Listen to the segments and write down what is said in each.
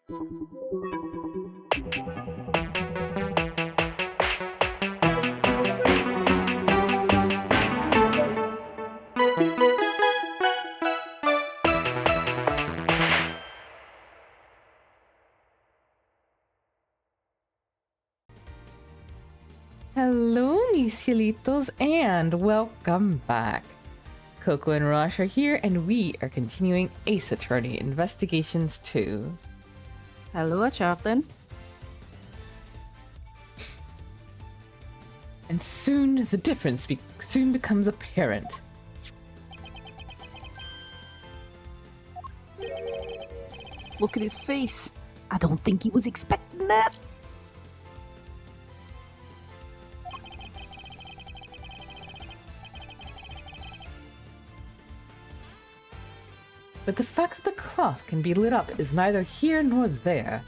Hello, mis cielitos, and welcome back. Coco and Rosh are here, and we are continuing Ace Attorney Investigations 2. Hello, Charlton. And soon the difference soon becomes apparent. Look at his face. I don't think he was expecting that. But the fact that the cloth can be lit up is neither here nor there.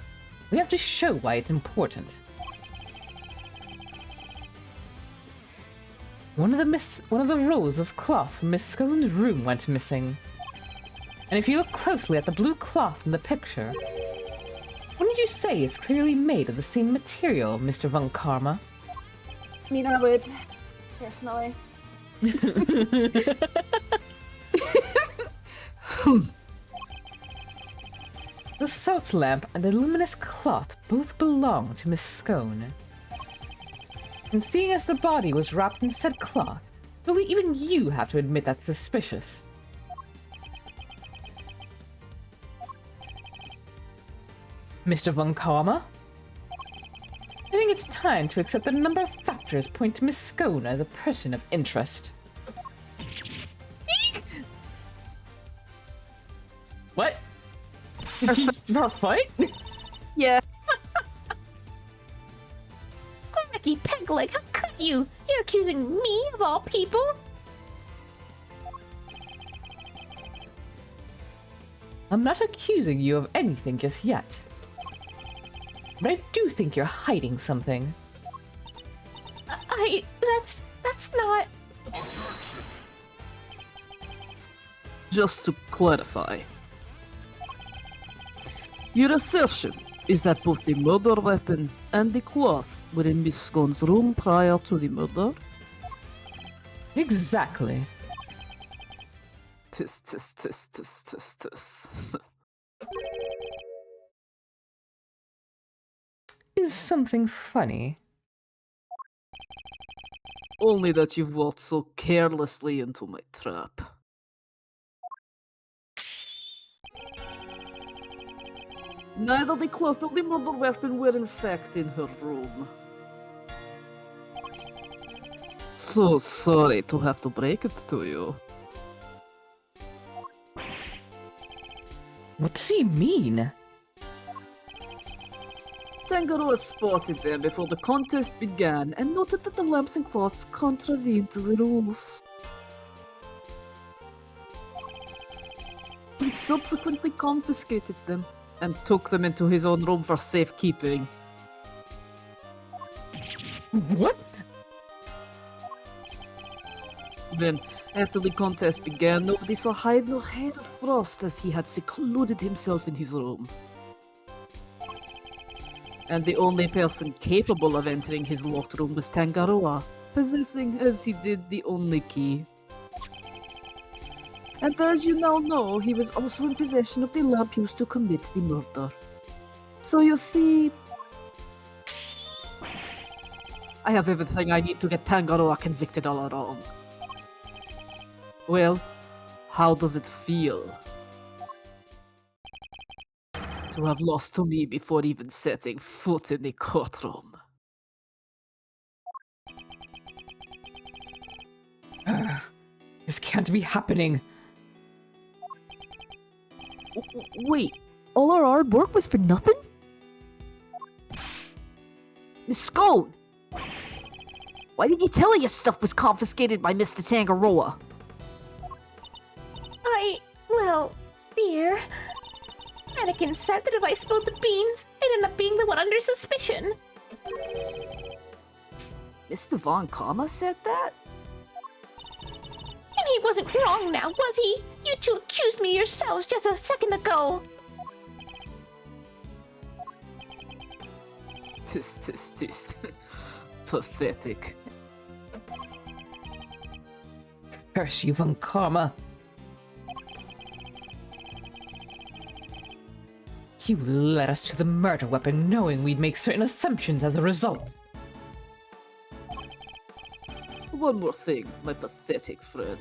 We have to show why it's important. One of the rolls of cloth from Miss Scones' room went missing. And if you look closely at the blue cloth in the picture, wouldn't you say it's clearly made of the same material, Mr. Von Karma? I mean, I would, personally. The salt lamp and the luminous cloth both belong to Miss Scone. And seeing as the body was wrapped in said cloth, really even you have to admit that's suspicious. Mr. Von Karma? I think it's time to accept that a number of factors point to Miss Scone as a person of interest. What? Did you not fight? Yeah. Cracky Pegleg, how could you? You're accusing me of all people? I'm not accusing you of anything just yet. But I do think you're hiding something. That's not... Just to clarify, your assertion is that both the murder weapon and the cloth were in Miss Scone's room prior to the murder? Exactly. Tis. Is something funny? Only that you've walked so carelessly into my trap. Neither the cloth nor the murder weapon were in fact in her room. So sorry to have to break it to you. What does he mean? Tangaroa spotted them before the contest began and noted that the lamps and cloths contravened the rules. He subsequently confiscated them and took them into his own room for safekeeping. What? Then, after the contest began, nobody saw hide nor hair of Frost as he had secluded himself in his room. And the only person capable of entering his locked room was Tangaroa, possessing, as he did, the only key. And as you now know, he was also in possession of the lamp used to commit the murder. So you see, I have everything I need to get Tangaroa convicted all along. Well, how does it feel to have lost to me before even setting foot in the courtroom? This can't be happening. Wait, all our hard work was for nothing? Miss Scone! Why did you tell her your stuff was confiscated by Mr. Tangaroa? Well, dear... Anakin said that if I spilled the beans, I'd end up being the one under suspicion. Mr. Von Karma said that? And he wasn't wrong now, was he? You two accused me yourselves just a second ago. Tis. Pathetic. Curse you, Von Karma. You led us to the murder weapon knowing we'd make certain assumptions as a result. One more thing, my pathetic friend.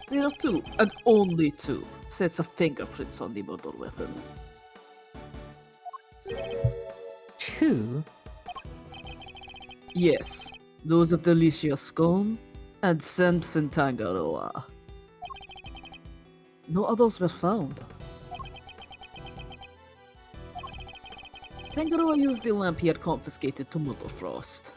There are 2, and only 2, sets of fingerprints on the murder weapon. 2? Yes, those of Delicia Scone and Samson Tangaroa. No others were found. Tangaroa used the lamp he had confiscated to murder Frost,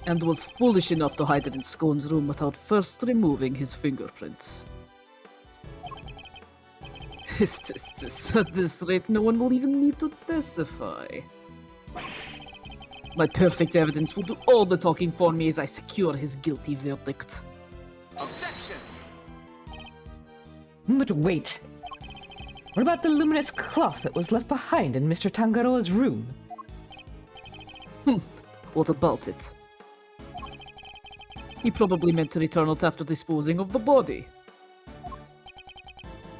and was foolish enough to hide it in Scones' room without first removing his fingerprints. At this rate, no one will even need to testify. My perfect evidence will do all the talking for me as I secure his guilty verdict. Objection! But wait. What about the luminous cloth that was left behind in Mr. Tangaroa's room? What about it? He probably meant to return it after disposing of the body.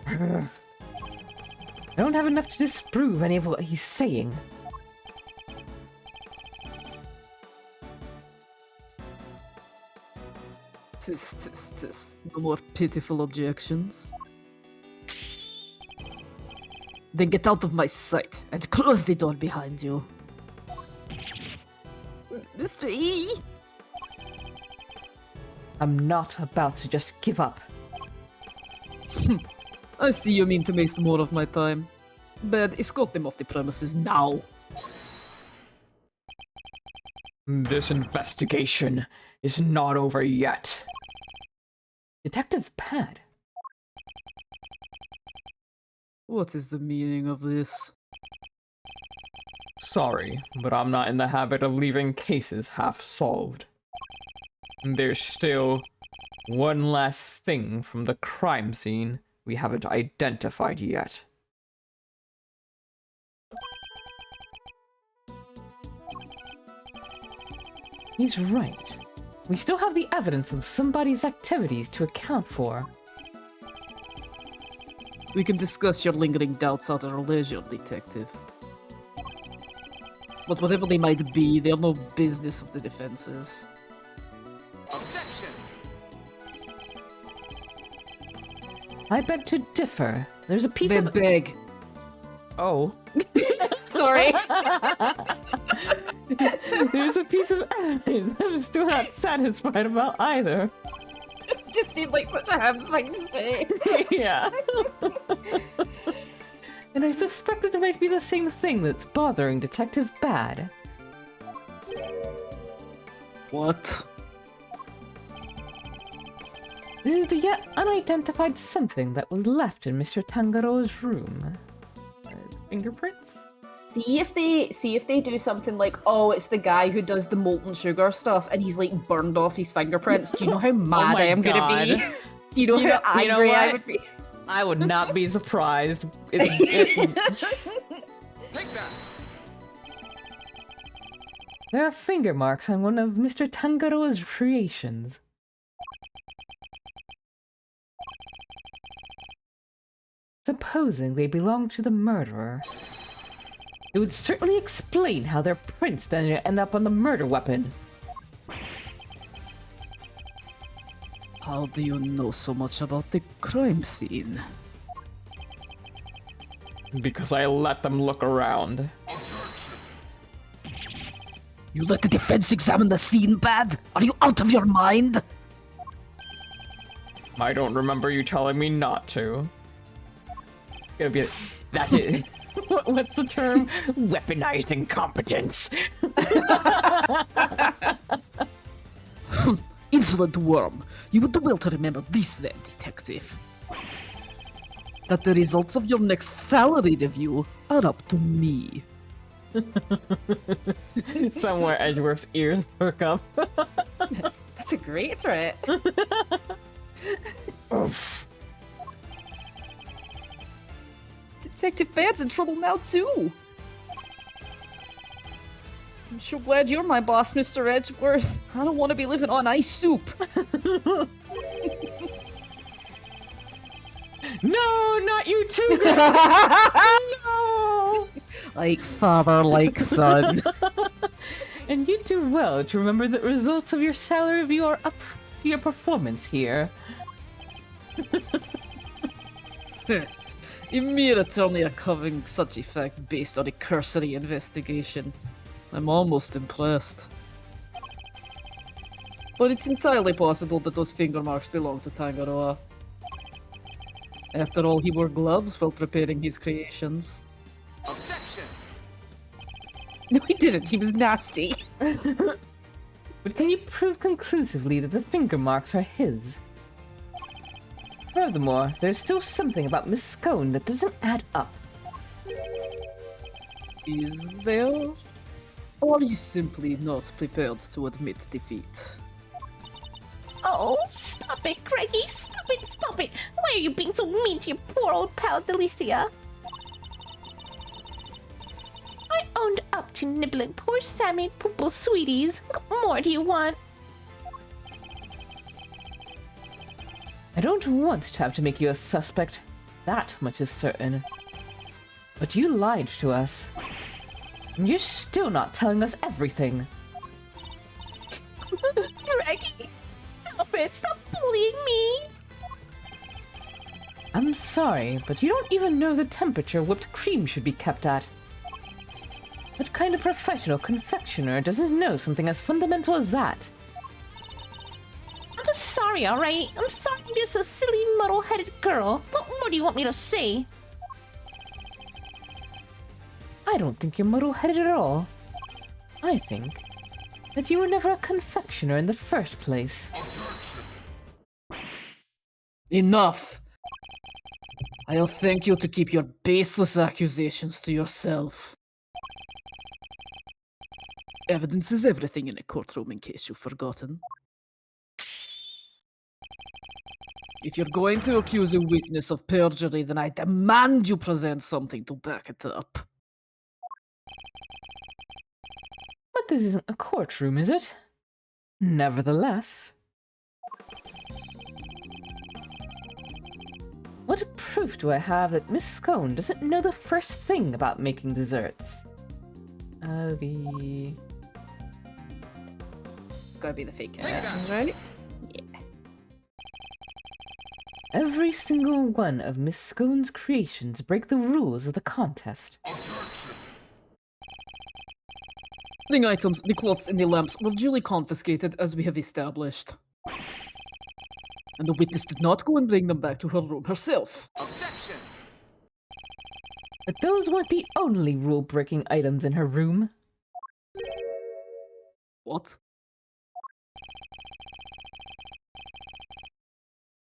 I don't have enough to disprove any of what he's saying. No more pitiful objections. Then get out of my sight and close the door behind you. Mr. E! I'm not about to just give up. I see you mean to waste more of my time. But escort them off the premises now. This investigation is not over yet. Detective Pad. What is the meaning of this? Sorry, but I'm not in the habit of leaving cases half solved. There's still one last thing from the crime scene we haven't identified yet. He's right. We still have the evidence of somebody's activities to account for. We can discuss your lingering doubts at our leisure, Detective. But whatever they might be, they're no business of the defense's. Objection! I beg to differ. There's a piece Then of... beg. Oh. Sorry. There's a piece of evidence I'm still not satisfied about either. Just seemed like such a ham thing to say. Yeah. And I suspect it might be the same thing that's bothering Detective Bad. What? This is the yet unidentified something that was left in Mr. Tangaroa's room. Fingerprints? See if they do something like, oh, it's the guy who does the molten sugar stuff, and he's like burned off his fingerprints. Do you know how mad I am gonna be? Do you know how angry I would be? I would not be surprised. Take that! There are finger marks on one of Mr. Tangaroa's creations. Supposing they belong to the murderer. It would certainly explain how their prints then end up on the murder weapon. How do you know so much about the crime scene? Because I let them look around. You let the defense examine the scene, Bad? Are you out of your mind? I don't remember you telling me not to. Gonna be that's it. What's the term? Weaponized incompetence. Insolent worm. You would do well to remember this then, Detective. That the results of your next salary review are up to me. Somewhere Edgeworth's ears perk up. That's a great threat. Oof. Detective Bad's in trouble now, too. I'm sure glad you're my boss, Mr. Edgeworth. I don't want to be living on ice soup. No, not you too! No! Like father, like son. And you do well to remember the results of your salary review are up to your performance here. A mere attorney are covering such a fact based on a cursory investigation. I'm almost impressed. But it's entirely possible that those finger marks belong to Tangaroa. After all, he wore gloves while preparing his creations. Objection! No, he didn't. He was nasty. But can you prove conclusively that the finger marks are his? Furthermore, there's still something about Miss Scone that doesn't add up. Is there? Or are you simply not prepared to admit defeat? Oh, stop it, Greggy! Stop it, stop it! Why are you being so mean to your poor old pal, Delicia? I owned up to nibbling poor Sammy Poople's sweeties. What more do you want? I don't want to have to make you a suspect. That much is certain. But you lied to us. And you're still not telling us everything. Greggy! Stop it! Stop bullying me! I'm sorry, but you don't even know the temperature whipped cream should be kept at. What kind of professional confectioner doesn't know something as fundamental as that? I'm just sorry, alright? I'm sorry I'm just a silly, muddle-headed girl. What more do you want me to say? I don't think you're muddle-headed at all. I think that you were never a confectioner in the first place. Enough! I'll thank you to keep your baseless accusations to yourself. Evidence is everything in a courtroom, in case you've forgotten. If you're going to accuse a witness of perjury, then I demand you present something to back it up. But this isn't a courtroom, is it? Nevertheless. What proof do I have that Miss Scone doesn't know the first thing about making desserts? Gotta be the fake characters, right? Every single one of Miss Scone's creations break the rules of the contest. The items, the cloths, and the lamps were duly confiscated, as we have established. And the witness did not go and bring them back to her room herself. Objection! But those weren't the only rule-breaking items in her room. What?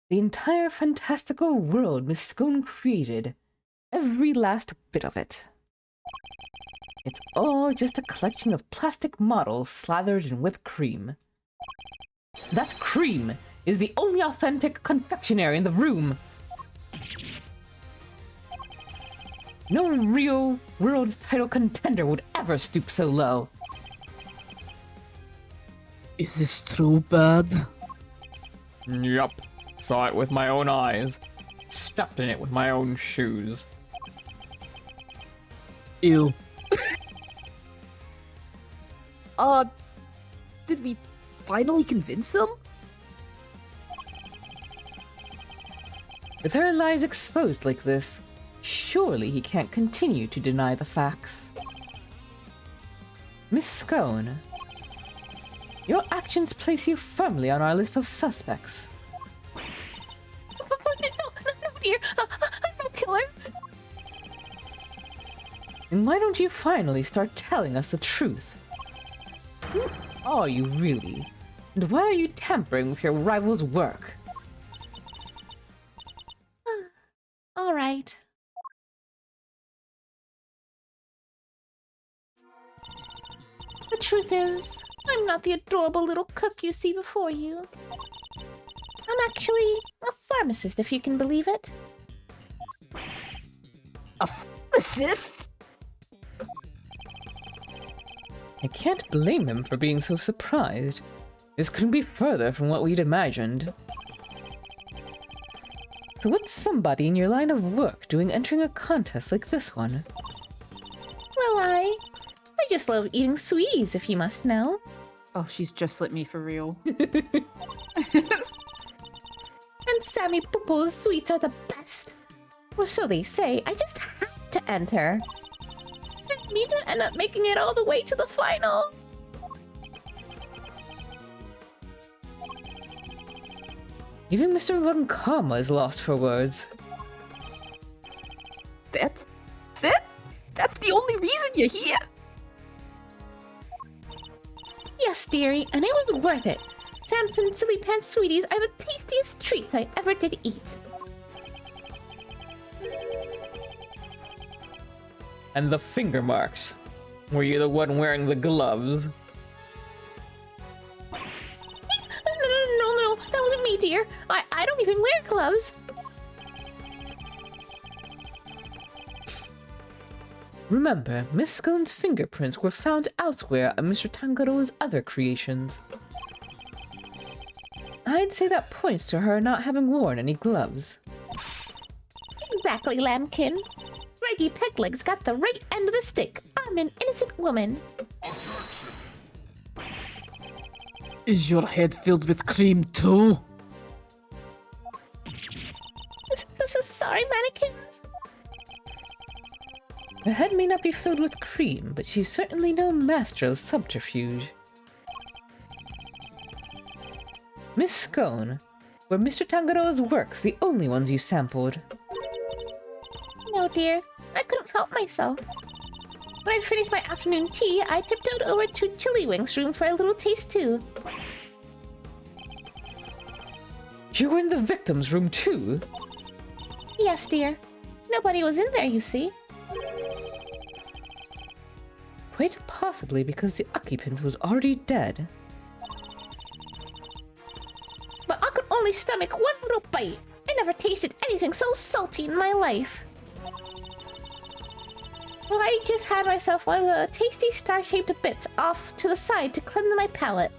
The entire fantastical world Miss Scone created. Every last bit of it. It's all just a collection of plastic models slathered in whipped cream. That cream is the only authentic confectionery in the room. No real world title contender would ever stoop so low. Is this true, Bad? Yup. Saw it with my own eyes. Stepped in it with my own shoes. Ew. Did we finally convince him? With her lies exposed like this, surely he can't continue to deny the facts. Miss Scone, your actions place you firmly on our list of suspects. No, dear. I'm no killer. And why don't you finally start telling us the truth? Who are you really? And why are you tampering with your rival's work? All right. The truth is, I'm not the adorable little cook you see before you. I'm actually a pharmacist, if you can believe it. A physicist? I can't blame him for being so surprised. This couldn't be further from what we'd imagined. So what's somebody in your line of work doing entering a contest like this one? Well, I just love eating sweeties, if you must know. Oh, she's just like me for real. And Sammy Poopo's sweets are the best. Or so they say. I just had to enter. And me to end up making it all the way to the final. Even Mr. Von Karma is lost for words. That's it? That's the only reason you're here? Yes, dearie, and it was worth it. Samson Silly Pants Sweeties are the tastiest treats I ever did eat. And the finger marks. Were you the one wearing the gloves? No, that wasn't me, dear. I don't even wear gloves. Remember, Miss Scones' fingerprints were found elsewhere on Mr. Tangaroa's other creations. I'd say that points to her not having worn any gloves. Exactly, Lambkin. Reggie Pegleg's got the right end of the stick. I'm an innocent woman. Is your head filled with cream too? Sorry, mannequins. Her head may not be filled with cream, but she's certainly no master of subterfuge. Miss Scone, were Mr. Tangaroa's works the only ones you sampled? No, dear. I couldn't help myself. When I'd finished my afternoon tea, I tiptoed over to Chillywink's room for a little taste too. You were in the victim's room too? Yes, dear. Nobody was in there, you see. Quite possibly because the occupant was already dead. But I could only stomach one little bite. I never tasted anything so salty in my life. Well, I just had myself one of the tasty star-shaped bits off to the side to cleanse my palate.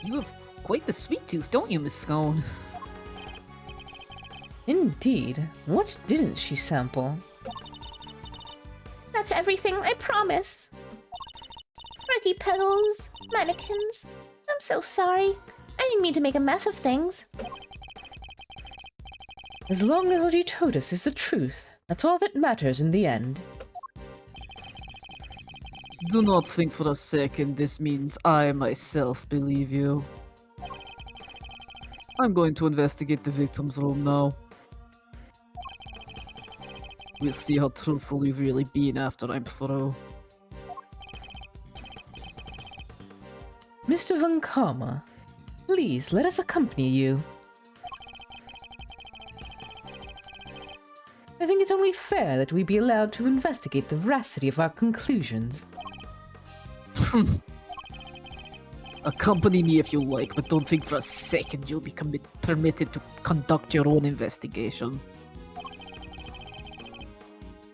You have quite the sweet tooth, don't you, Miss Scone? Indeed. What didn't she sample? That's everything, I promise. Reggie Pedals, mannequins. I'm so sorry. I didn't mean to make a mess of things. As long as what you told us is the truth, that's all that matters in the end. Do not think for a second this means I myself believe you. I'm going to investigate the victim's room now. We'll see how truthful you've really been after I'm through. Mr. Von Karma, please let us accompany you. I think it's only fair that we be allowed to investigate the veracity of our conclusions. Accompany me if you like, but don't think for a second you'll be permitted to conduct your own investigation.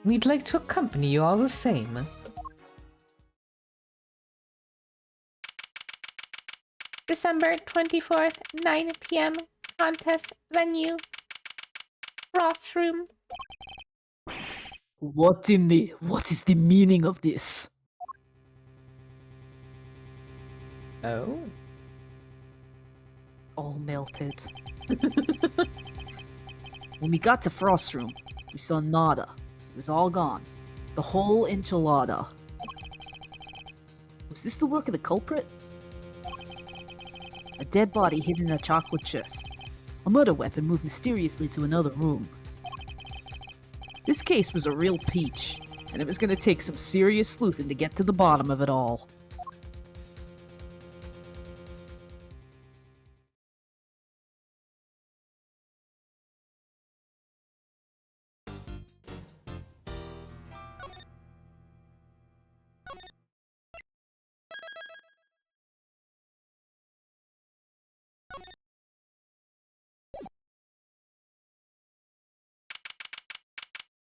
We'd like to accompany you all the same. December 24th, 9 p.m. Contest venue. Ross room. What is the meaning of this? Oh? All melted. When we got to Frost's room, we saw nada. It was all gone. The whole enchilada. Was this the work of the culprit? A dead body hidden in a chocolate chest. A murder weapon moved mysteriously to another room. This case was a real peach, and it was going to take some serious sleuthing to get to the bottom of it all.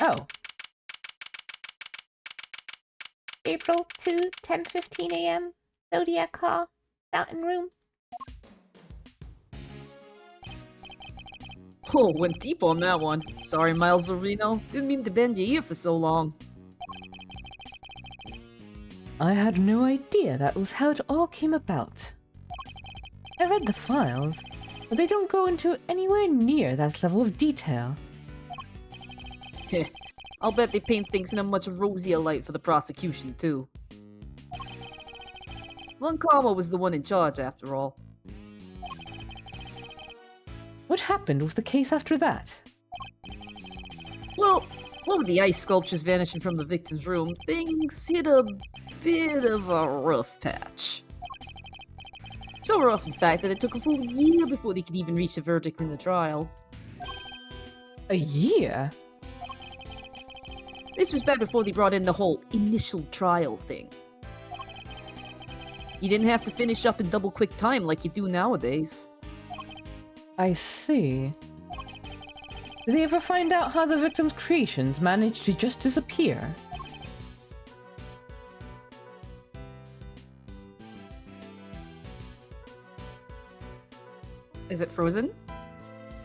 Oh, April 2, 10:15 a.m. Zodiac Hall, Mountain Room. Oh, went deep on that one. Sorry, Miles Reno. Didn't mean to bend your ear for so long. I had no idea that was how it all came about. I read the files, but they don't go into anywhere near that level of detail. Heh. I'll bet they paint things in a much rosier light for the prosecution, too. Von Karma was the one in charge, after all. What happened with the case after that? Well, with the ice sculptures vanishing from the victim's room, things hit a bit of a rough patch. So rough, in fact, that it took a full year before they could even reach a verdict in the trial. A year? This was back before they brought in the whole initial trial thing. You didn't have to finish up in double quick time like you do nowadays. I see. Did they ever find out how the victim's creations managed to just disappear? Is it frozen?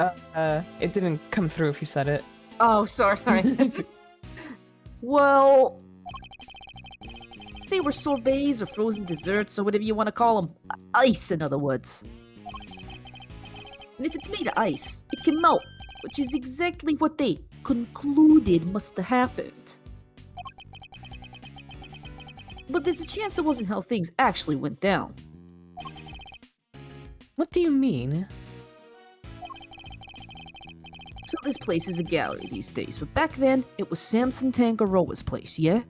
It didn't come through if you said it. Oh, sorry. Well, they were sorbets or frozen desserts or whatever you want to call them. Ice, in other words. And if it's made of ice, it can melt, which is exactly what they concluded must have happened. But there's a chance it wasn't how things actually went down. What do you mean? So this place is a gallery these days, but back then, it was Samson Tangaroa's place, yeah?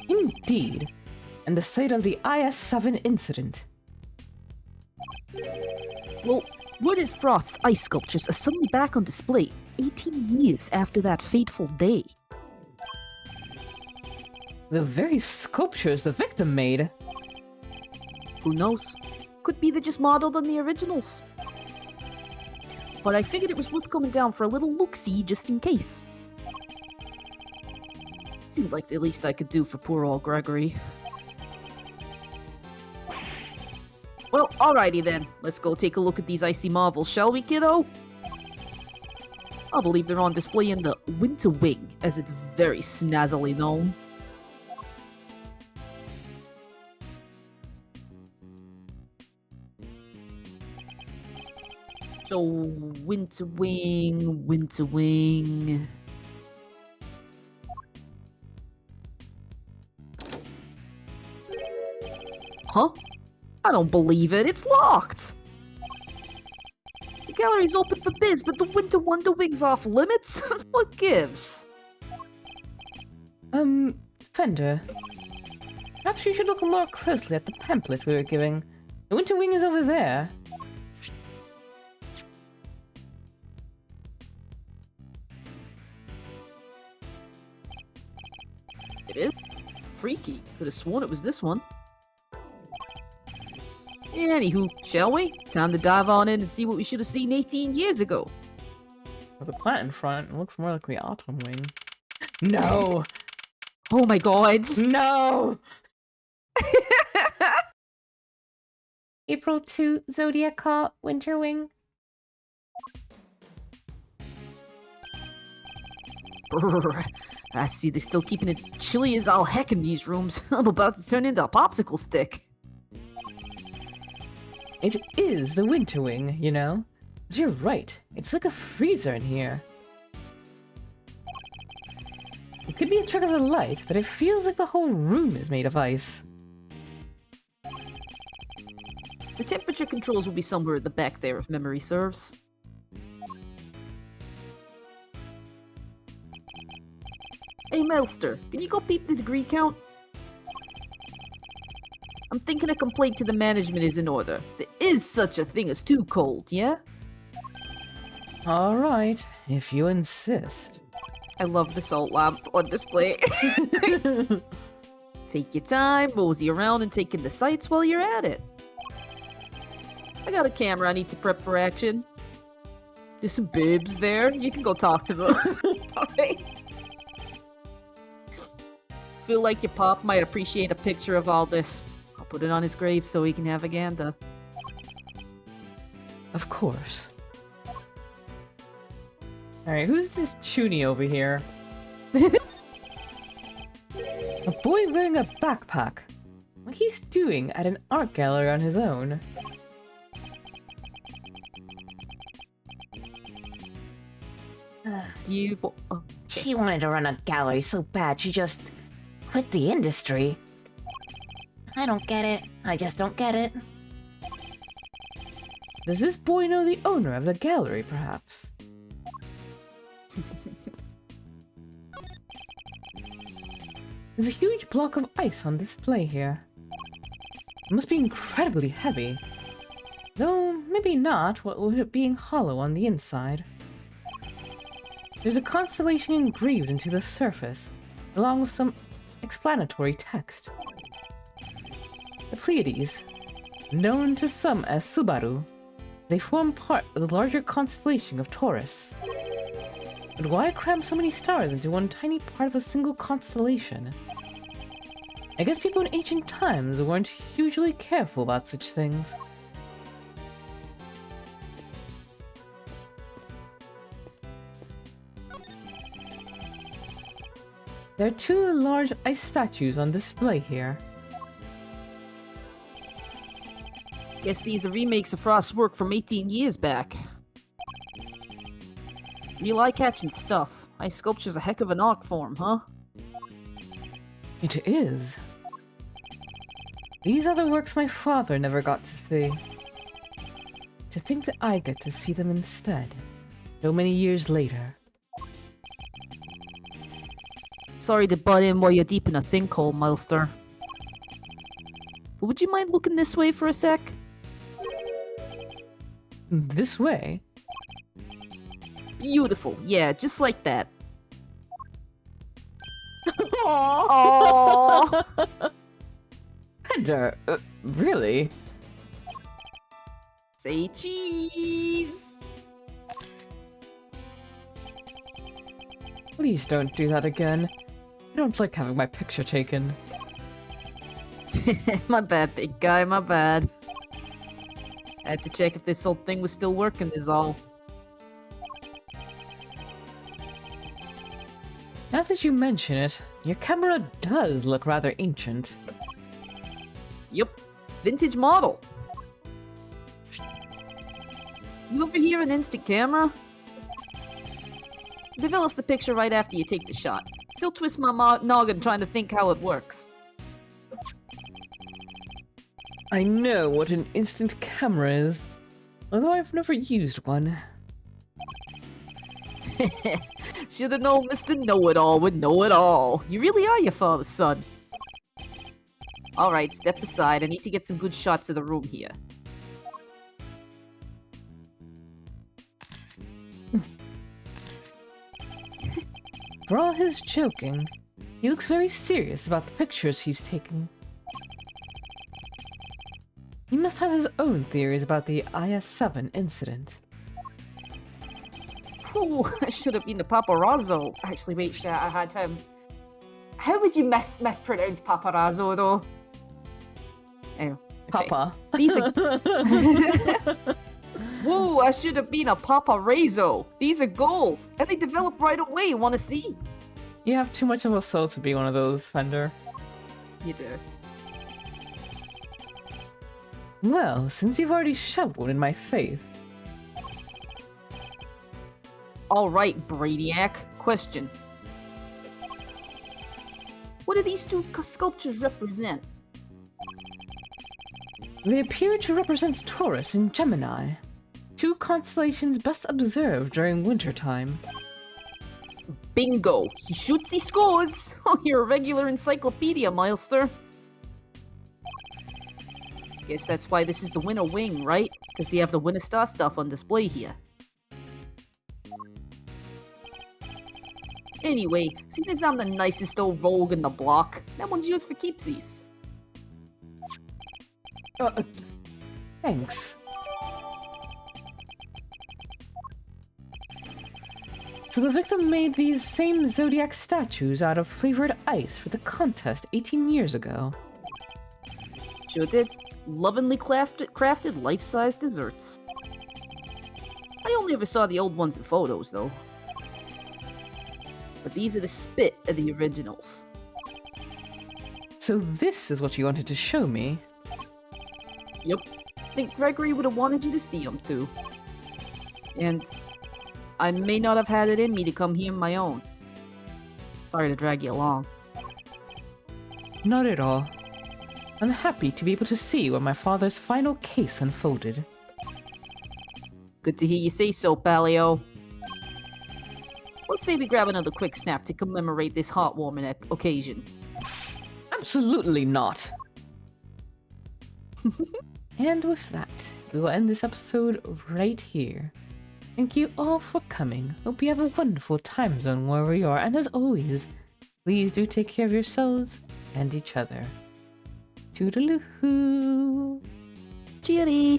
Indeed. And the site of the IS-7 incident. Well, word is Frost's ice sculptures are suddenly back on display 18 years after that fateful day. The very sculptures the victim made. Who knows? Could be they just modeled on the originals. But I figured it was worth coming down for a little look-see just in case. Seemed like the least I could do for poor old Gregory. Well, alrighty then. Let's go take a look at these icy marvels, shall we, kiddo? I believe they're on display in the Winter Wing, as it's very snazzily known. So, Winter Wing, Winter Wing... Huh? I don't believe it. It's locked. The gallery's open for biz, but the Winter Wonder Wing's off limits? What gives? Fender. Perhaps you should look more closely at the pamphlet we were giving. The Winter Wing is over there. It is? Freaky. Could have sworn it was this one. Anywho, shall we? Time to dive on in and see what we should have seen 18 years ago. With a plant in front, it looks more like the Autumn Wing. No! Oh my god! No! April 2, Zodiac Hall, Winter Wing. Brrr. I see they're still keeping it chilly as all heck in these rooms. I'm about to turn into a popsicle stick. It is the Winter Wing, you know? But you're right, it's like a freezer in here. It could be a trick of the light, but it feels like the whole room is made of ice. The temperature controls will be somewhere at the back there if memory serves. Hey Melster, can you go peep the degree count? I'm thinking a complaint to the management is in order. There is such a thing as too cold, yeah? Alright, if you insist. I love the salt lamp on display. Take your time, mosey around and take in the sights while you're at it. I got a camera I need to prep for action. There's some bibs there. You can go talk to them. Alright. Feel like your pop might appreciate a picture of all this. I'll put it on his grave so he can have a gander. Of course. Alright, who's this Chuny over here? A boy wearing a backpack. What he's doing at an art gallery on his own. Do you... She wanted to run a gallery so bad she just quit the industry. I don't get it. I just don't get it. Does this boy know the owner of the gallery, perhaps? There's a huge block of ice on display here. It must be incredibly heavy. Though, maybe not, what with it being hollow on the inside. There's a constellation engraved into the surface, along with some explanatory text. The Pleiades, known to some as Subaru, they form part of the larger constellation of Taurus. But why cram so many stars into one tiny part of a single constellation? I guess people in ancient times weren't hugely careful about such things. There are two large ice statues on display here. Guess these are remakes of Frost's work from 18 years back. Real eye-catching stuff. Ice sculpture's a heck of an art form, huh? It is. These are the works my father never got to see. To think that I get to see them instead, so many years later. Sorry to butt in while you're deep in a think hole, Milester. But would you mind looking this way for a sec? This way? Beautiful. Yeah, just like that. Aww. Pender, really? Say cheese! Please don't do that again. I don't like having my picture taken. My bad, big guy, my bad. I had to check if this old thing was still working is all. Now that you mention it, your camera does look rather ancient. Yep, vintage model. You ever hear an instant camera? Develops the picture right after you take the shot. Still twist my noggin trying to think how it works. I know what an instant camera is, although I've never used one. Shoulda known Mr. Know-It-All would know it all. You really are your father's son. Alright, step aside. I need to get some good shots of the room here. For all his joking, he looks very serious about the pictures he's taking. He must have his own theories about the IS-7 incident. Ooh, I should have been the paparazzo. Actually, wait, shit, I had him. How would you mispronounce paparazzo, though? Oh, okay. Papa. These are... Whoa, I should have been a paparazzo. These are gold, and they develop right away. Want to see? You have too much of a soul to be one of those, Fender. You do. Well, since you've already shoved one in my faith. Alright, Brainiac. Question. What do these two sculptures represent? They appear to represent Taurus and Gemini, two constellations best observed during wintertime. Bingo! He shoots, he scores! Oh, you're a regular encyclopedia, Milester. Guess that's why this is the winter wing, right? Because they have the winter star stuff on display here. Anyway, seeing as I'm the nicest old rogue in the block, that one's yours for keepsies. Thanks. So the victim made these same zodiac statues out of flavored ice for the contest 18 years ago. Sure did. Lovingly crafted life-size desserts. I only ever saw the old ones in photos, though. But these are the spit of the originals. So this is what you wanted to show me? Yep. I think Gregory would have wanted you to see them, too. And I may not have had it in me to come here on my own. Sorry to drag you along. Not at all. I'm happy to be able to see where my father's final case unfolded. Good to hear you say so, Paleo. Let's say we grab another quick snap to commemorate this heartwarming occasion. Absolutely not! And with that, we will end this episode right here. Thank you all for coming. Hope you have a wonderful time zone wherever you are, and as always, please do take care of yourselves and each other. Toodaloo-hoo! Cheery!